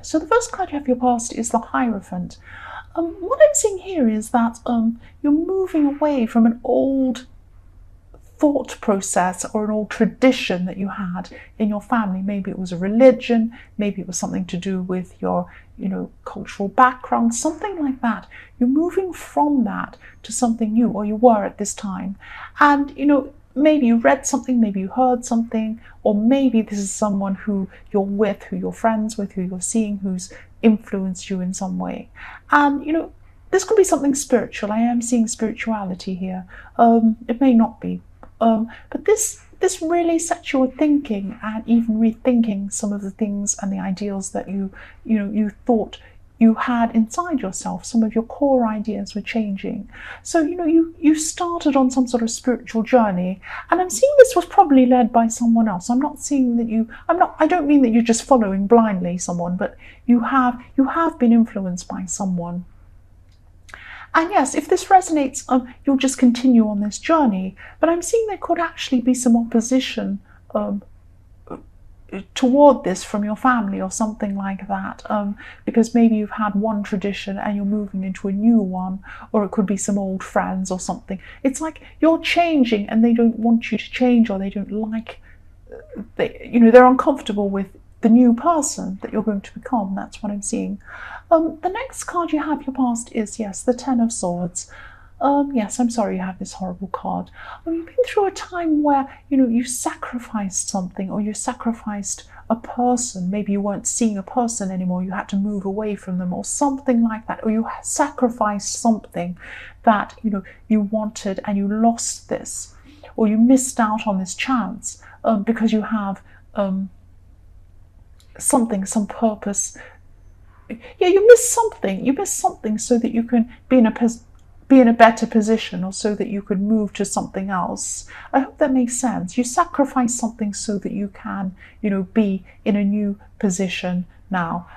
So the first card you have for your past is the Hierophant. What I'm seeing here is that you're moving away from an old thought process or an old tradition that you had in your family. Maybe it was a religion, maybe it was something to do with your, cultural background, something like that. You're moving from that to something new, or you were at this time. And, maybe you read something, maybe you heard something, or maybe this is someone who you're with, who you're friends with, who you're seeing, who's influenced you in some way. And, this could be something spiritual. I am seeing spirituality here. It may not be. But this really sets you thinking and even rethinking some of the things and the ideals that you thought you had inside yourself. Some of your core ideas were changing. So, you started on some sort of spiritual journey, and I'm seeing this was probably led by someone else. I'm not seeing that I don't mean that you're just following blindly someone, but you have been influenced by someone. And yes, if this resonates, you'll just continue on this journey. But I'm seeing there could actually be some opposition toward this from your family or something like that, because maybe you've had one tradition and you're moving into a new one, or it could be some old friends or something. It's like you're changing and they don't want you to change, or they don't like, they're uncomfortable with the new person that you're going to become. That's what I'm seeing. The next card you have your past is, yes, the Ten of Swords. Yes, I'm sorry you have this horrible card. You've been through a time where, you sacrificed something, or you sacrificed a person. Maybe you weren't seeing a person anymore, you had to move away from them or something like that, or you sacrificed something that, you wanted and you lost this, or you missed out on this chance because you have something, some purpose. Yeah, you miss something so that you can be in a better position, or so that you could move to something else. I hope that makes sense. You sacrifice something so that you can, be in a new position now.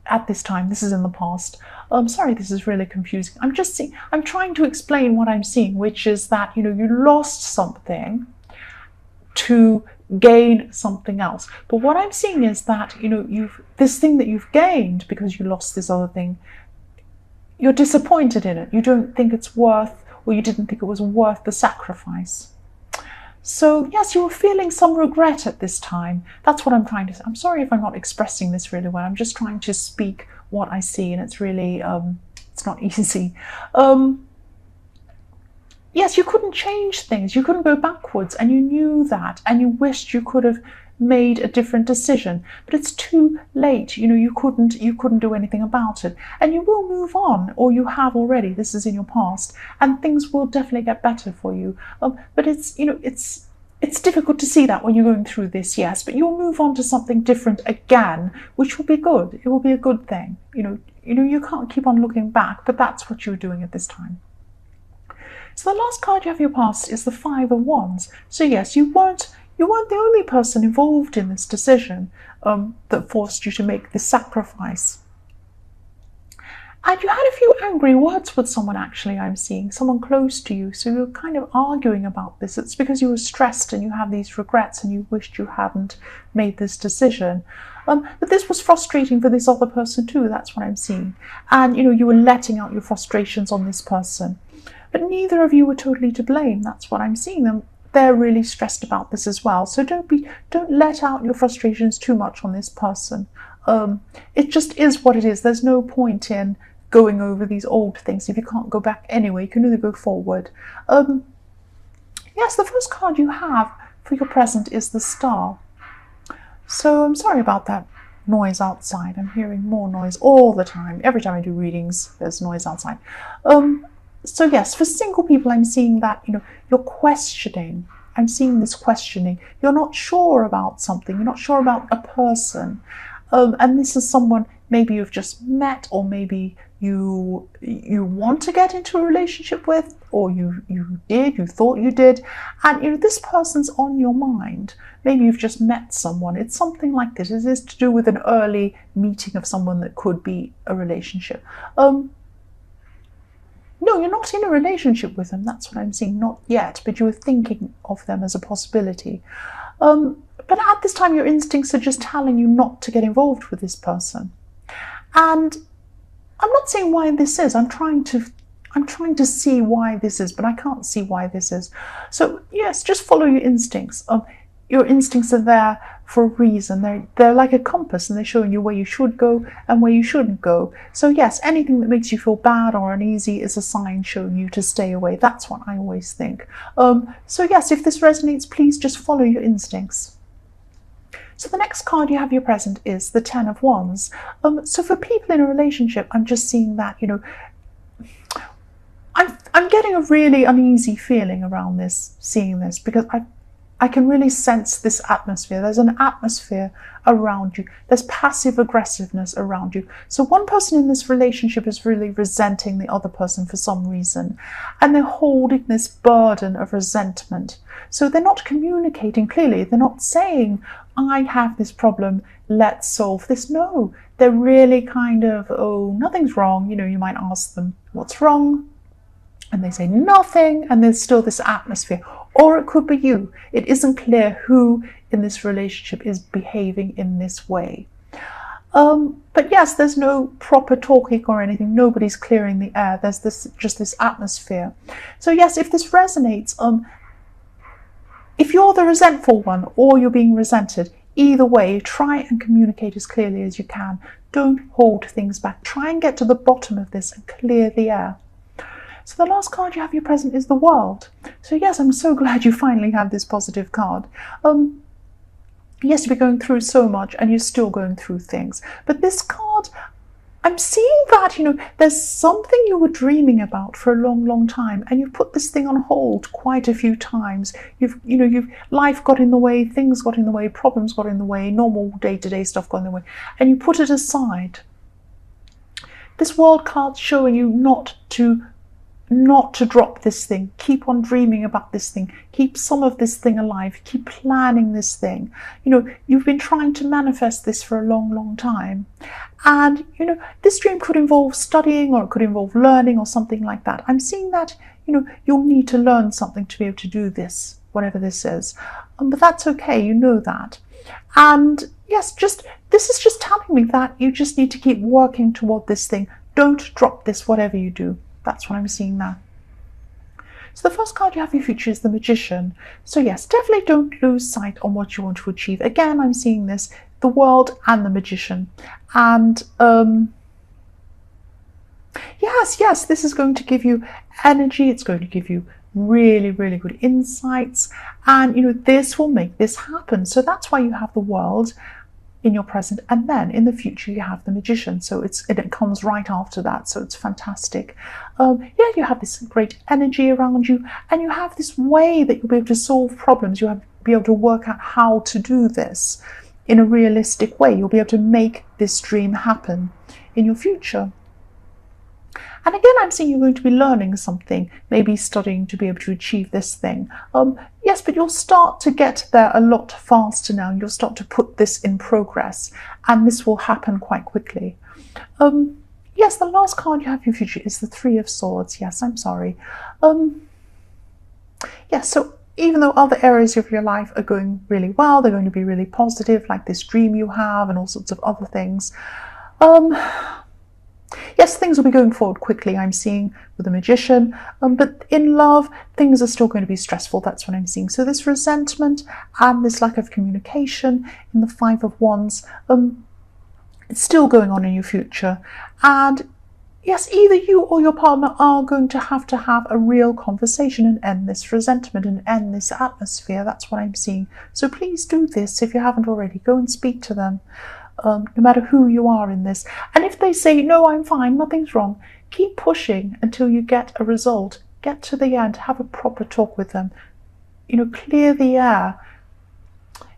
At this time, this is in the past. Sorry, this is really confusing. I'm trying to explain what I'm seeing, which is that, you lost something to gain something else. But what I'm seeing is that, this thing that you've gained because you lost this other thing, you're disappointed in it. You don't think it's worth, or you didn't think it was worth the sacrifice. So yes, you were feeling some regret at this time. That's what I'm trying to say. I'm sorry if I'm not expressing this really well. I'm just trying to speak what I see, and it's really, it's not easy. Yes, you couldn't change things. You couldn't go backwards, and you knew that, and you wished you could have made a different decision, but it's too late. You couldn't do anything about it, and you will move on, or you have already. This is in your past, and things will definitely get better for you. But it's difficult to see that when you're going through this, yes, but you'll move on to something different again, which will be good. It will be a good thing. You can't keep on looking back, but that's what you're doing at this time. So the last card you have in your past is the Five of Wands. So yes, you weren't the only person involved in this decision that forced you to make this sacrifice. And you had a few angry words with someone, actually, I'm seeing, someone close to you. So you're kind of arguing about this. It's because you were stressed and you have these regrets and you wished you hadn't made this decision. But this was frustrating for this other person too, that's what I'm seeing. And, you were letting out your frustrations on this person. But neither of you were totally to blame. That's what I'm seeing. They're really stressed about this as well. So don't let out your frustrations too much on this person. It just is what it is. There's no point in going over these old things. If you can't go back anyway, you can only go forward. Yes, the first card you have for your present is the Star. So I'm sorry about that noise outside. I'm hearing more noise all the time. Every time I do readings, there's noise outside. So yes, for single people, I'm seeing that, you're questioning. I'm seeing this questioning. You're not sure about something. You're not sure about a person. And this is someone maybe you've just met, or maybe you want to get into a relationship with, or you thought you did. And, this person's on your mind. Maybe you've just met someone. It's something like this. It is to do with an early meeting of someone that could be a relationship. No, you're not in a relationship with them. That's what I'm seeing. Not yet, but you were thinking of them as a possibility. But But at this time, your instincts are just telling you not to get involved with this person. And I'm not saying why this is. I'm trying to see why this is, but I can't see why this is. So yes, just follow your instincts. Your instincts are there for a reason. They're like a compass, and they're showing you where you should go and where you shouldn't go. So yes, anything that makes you feel bad or uneasy is a sign showing you to stay away. That's what I always think. So yes, if this resonates, please just follow your instincts. So the next card you have your present is the Ten of Wands. So for people in a relationship, I'm just seeing that, I'm getting a really uneasy feeling around this, seeing this, because I can really sense this atmosphere. There's an atmosphere around you. There's passive aggressiveness around you. So one person in this relationship is really resenting the other person for some reason, and they're holding this burden of resentment. So they're not communicating clearly. They're not saying, I have this problem, let's solve this. No, they're really kind of, oh, nothing's wrong. You might ask them, what's wrong? And they say nothing, and there's still this atmosphere. Or it could be you. It isn't clear who in this relationship is behaving in this way. But yes, there's no proper talking or anything. Nobody's clearing the air. There's just this atmosphere. So yes, if this resonates, if you're the resentful one or you're being resented, either way, try and communicate as clearly as you can. Don't hold things back. Try and get to the bottom of this and clear the air. So the last card you have your present is the World. So yes, I'm so glad you finally have this positive card. Yes, you've been going through so much and you're still going through things. But this card, I'm seeing that, there's something you were dreaming about for a long, long time, and you've put this thing on hold quite a few times. Life got in the way, things got in the way, problems got in the way, normal day-to-day stuff got in the way, and you put it aside. This World card's showing you not to drop this thing. Keep on dreaming about this thing. Keep some of this thing alive. Keep planning this thing. You've been trying to manifest this for a long, long time. And, this dream could involve studying, or it could involve learning or something like that. I'm seeing that, you'll need to learn something to be able to do this, whatever this is. But that's okay. You know that. And yes, this is just telling me that you just need to keep working toward this thing. Don't drop this, whatever you do. That's what I'm seeing now. So the first card you have in your future is the Magician. So yes, definitely don't lose sight on what you want to achieve. Again, I'm seeing this, the World and the Magician. And yes, this is going to give you energy. It's going to give you really, really good insights. And, this will make this happen. So that's why you have the World in your present, and then in the future you have the Magician, so it comes right after that, so it's fantastic. You have this great energy around you, and you have this way that you'll be able to solve problems. You'll be able to work out how to do this in a realistic way. You'll be able to make this dream happen in your future. And again, I'm seeing you're going to be learning something, maybe studying to be able to achieve this thing. Yes, but you'll start to get there a lot faster now. You'll start to put this in progress, and this will happen quite quickly. Yes, the last card you have in your future is the Three of Swords. Yes, I'm sorry. Yes, so even though other areas of your life are going really well, they're going to be really positive, like this dream you have and all sorts of other things. Yes, things will be going forward quickly, I'm seeing, with the Magician. But in love, things are still going to be stressful. That's what I'm seeing. So this resentment and this lack of communication in the Five of Wands, it's still going on in your future. And yes, either you or your partner are going to have a real conversation and end this resentment and end this atmosphere. That's what I'm seeing. So please do this if you haven't already. Go and speak to them. No matter who you are in this. And if they say, no, I'm fine, nothing's wrong, keep pushing until you get a result. Get to the end, have a proper talk with them. Clear the air.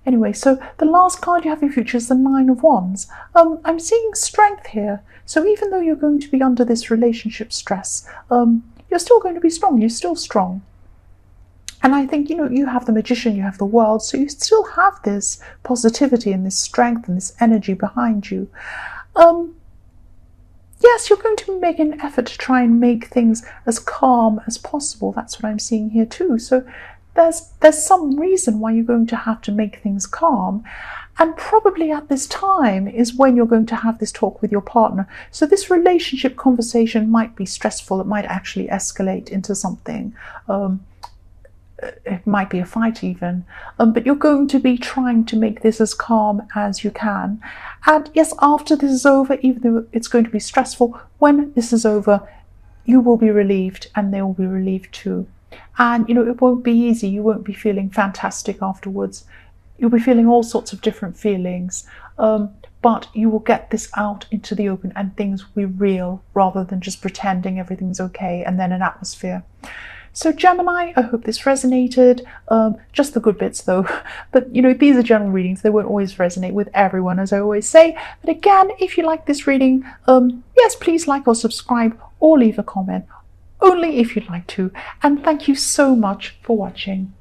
Anyway, so the last card you have in your future is the Nine of Wands. I'm seeing strength here. So even though you're going to be under this relationship stress, you're still going to be strong. You're still strong. And I think, you have the Magician, you have the World, so you still have this positivity and this strength and this energy behind you. Yes, you're going to make an effort to try and make things as calm as possible. That's what I'm seeing here too. So there's some reason why you're going to have to make things calm. And probably at this time is when you're going to have this talk with your partner. So this relationship conversation might be stressful. It might actually escalate into something. It might be a fight even. But you're going to be trying to make this as calm as you can. And yes, after this is over, even though it's going to be stressful, when this is over, you will be relieved and they will be relieved too. And it won't be easy. You won't be feeling fantastic afterwards. You'll be feeling all sorts of different feelings, but you will get this out into the open and things will be real rather than just pretending everything's okay and then an atmosphere. So Gemini, I hope this resonated, just the good bits though, but these are general readings, they won't always resonate with everyone, as I always say. But again, if you like this reading, yes, please like or subscribe or leave a comment, only if you'd like to. And thank you so much for watching.